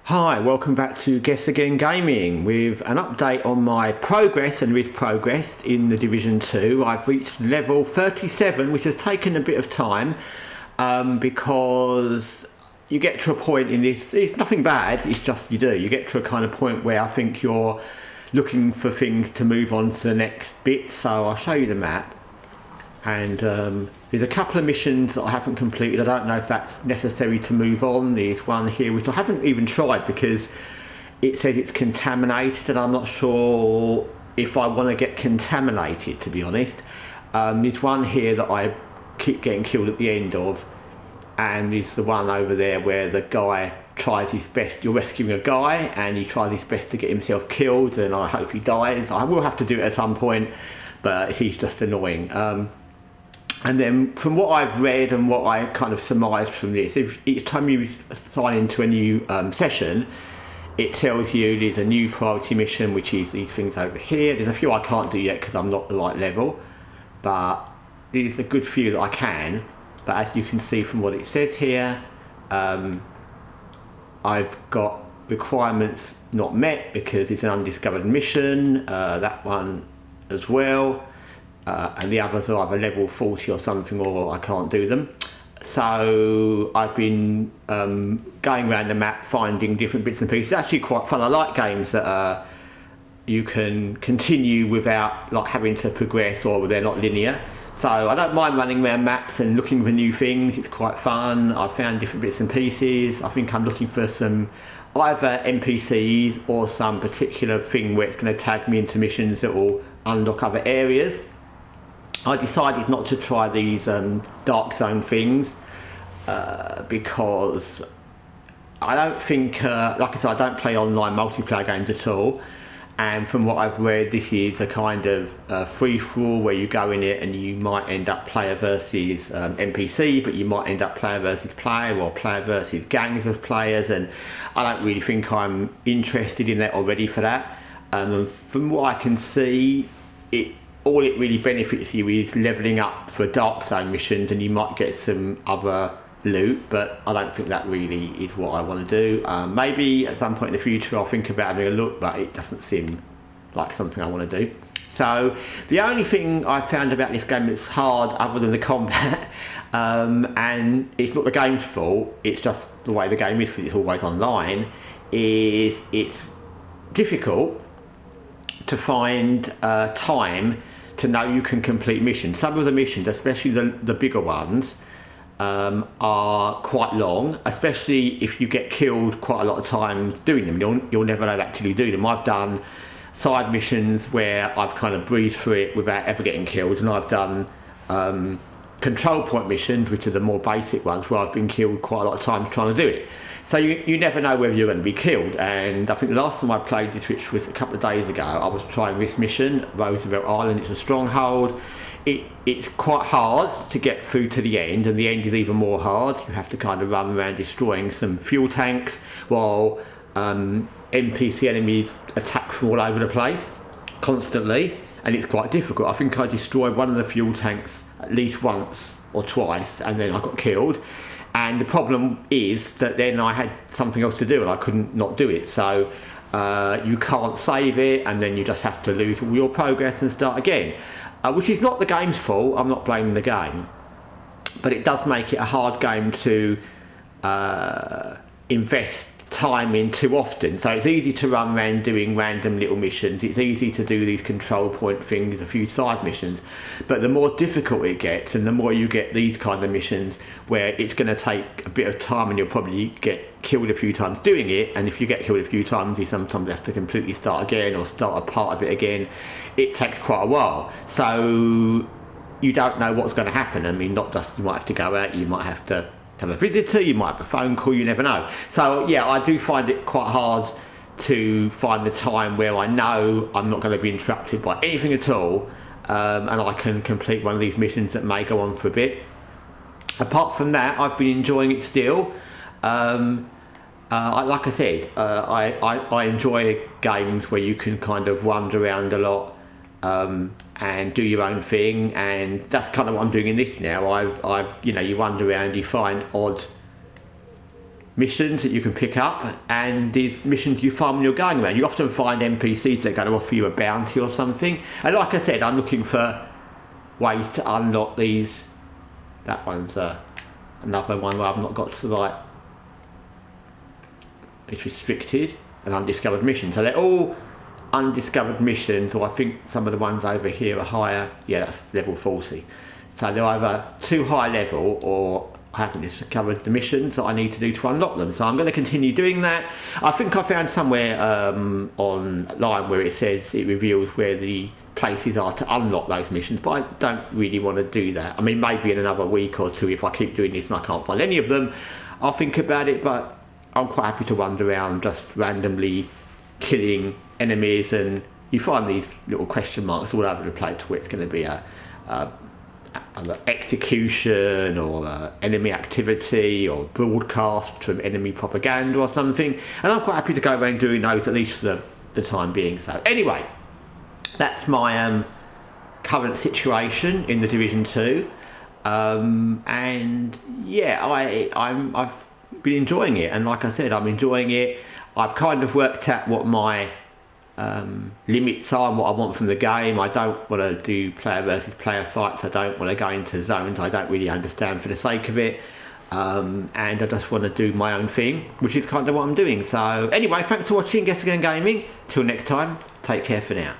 Hi, welcome back to Guessagaingaming with an update on my progress and with progress in the Division 2. I've reached level 37, which has taken a bit of time because you get to a point in this, it's nothing bad, it's just you get to a kind of point where I think you're looking for things to move on to the next bit. So I'll show you the map. And there's a couple of missions that I haven't completed. I don't know if that's necessary to move on. There's one here which I haven't even tried because it says it's contaminated, and I'm not sure if I want to get contaminated, to be honest. There's one here that I keep getting killed at the end of, and there's the one over there where the guy tries his best. You're rescuing a guy and he tries his best to get himself killed, and I hope he dies. I will have to do it at some point, but he's just annoying. And then from what I've read and what I kind of surmised from this, if each time you sign into a new session, it tells you there's a new priority mission, which is these things over here. There's a few I can't do yet because I'm not the right level, but there's a good few that I can. But as you can see from what it says here, I've got requirements not met because it's an undiscovered mission, that one as well. And the others are either level 40 or something, or I can't do them. So I've been going around the map finding different bits and pieces. It's actually quite fun. I like games that you can continue without like having to progress, or they're not linear. So I don't mind running around maps and looking for new things. It's quite fun. I've found different bits and pieces. I think I'm looking for some either NPCs or some particular thing where it's going to tag me into missions that will unlock other areas. I decided not to try these dark zone things because I don't think, like I said, I don't play online multiplayer games at all. And from what I've read, this is a kind of free-for-all where you go in it and you might end up player versus NPC, but you might end up player versus player or player versus gangs of players. And I don't really think I'm interested in that or ready for that. From what I can see, all it really benefits you is levelling up for dark zone missions, and you might get some other loot, but I don't think that really is what I want to do. Maybe at some point in the future I'll think about having a look, but it doesn't seem like something I want to do. So the only thing I found about this game that's hard, other than the combat, and it's not the game's fault, it's just the way the game is because it's always online, is it's difficult to find time to know you can complete missions. Some of the missions, especially the bigger ones, are quite long, especially if you get killed quite a lot of times doing them. You'll never actually do them. I've done side missions where I've kind of breezed through it without ever getting killed, and I've done control point missions, which are the more basic ones, where I've been killed quite a lot of times trying to do it. So you never know whether you're going to be killed. And I think the last time I played this, which was a couple of days ago, I was trying this mission, Roosevelt Island. It's a stronghold. It's quite hard to get through to the end, and the end is even more hard. You have to kind of run around destroying some fuel tanks while NPC enemies attack from all over the place constantly, and it's quite difficult. I think I destroyed one of the fuel tanks at least once or twice, and then I got killed. And the problem is that then I had something else to do and I couldn't not do it. So you can't save it, and then you just have to lose all your progress and start again, which is not the game's fault. I'm not blaming the game, but it does make it a hard game to invest time in too often. So it's easy to run around doing random little missions. It's easy to do these control point things, a few side missions, but the more difficult it gets, and the more you get these kind of missions where it's going to take a bit of time and you'll probably get killed a few times doing it, and if you get killed a few times you sometimes have to completely start again or start a part of it again. It takes quite a while, so you don't know what's going to happen. I mean, not just you might have to go out, you might have to have a visitor, you might have a phone call, you never know. So yeah, I do find it quite hard to find the time where I know I'm not going to be interrupted by anything at all, and I can complete one of these missions that may go on for a bit. Apart from that, I've been enjoying it still. Like I said, I enjoy games where you can kind of wander around a lot and do your own thing, and that's kind of what I'm doing in this now. I've you know, you wander around, you find odd missions that you can pick up, and these missions you find when you're going around. You often find NPCs that are going to offer you a bounty or something, and like I said, I'm looking for ways to unlock these. That one's another one where I've not got to the right. It's restricted and undiscovered missions, so they're all undiscovered missions, or I think some of the ones over here are higher. Yeah, that's level 40, so they're either too high level or I haven't discovered the missions that I need to do to unlock them. So I'm going to continue doing that. I think I found somewhere online where it says it reveals where the places are to unlock those missions, but I don't really want to do that. I mean, maybe in another week or two, if I keep doing this and I can't find any of them, I'll think about it, but I'm quite happy to wander around just randomly killing enemies, and you find these little question marks all over the place where it's going to be an execution or enemy activity or broadcast from enemy propaganda or something, and I'm quite happy to go around doing those at least for the time being. So anyway, that's my current situation in the Division 2, and yeah, I've been enjoying it, and like I said, I'm enjoying it. I've kind of worked out what my limits are and what I want from the game. I don't want to do player versus player fights. I don't want to go into zones I don't really understand for the sake of it, and I just want to do my own thing, which is kind of what I'm doing. So anyway, thanks for watching Guessagaingaming. Till next time, take care for now.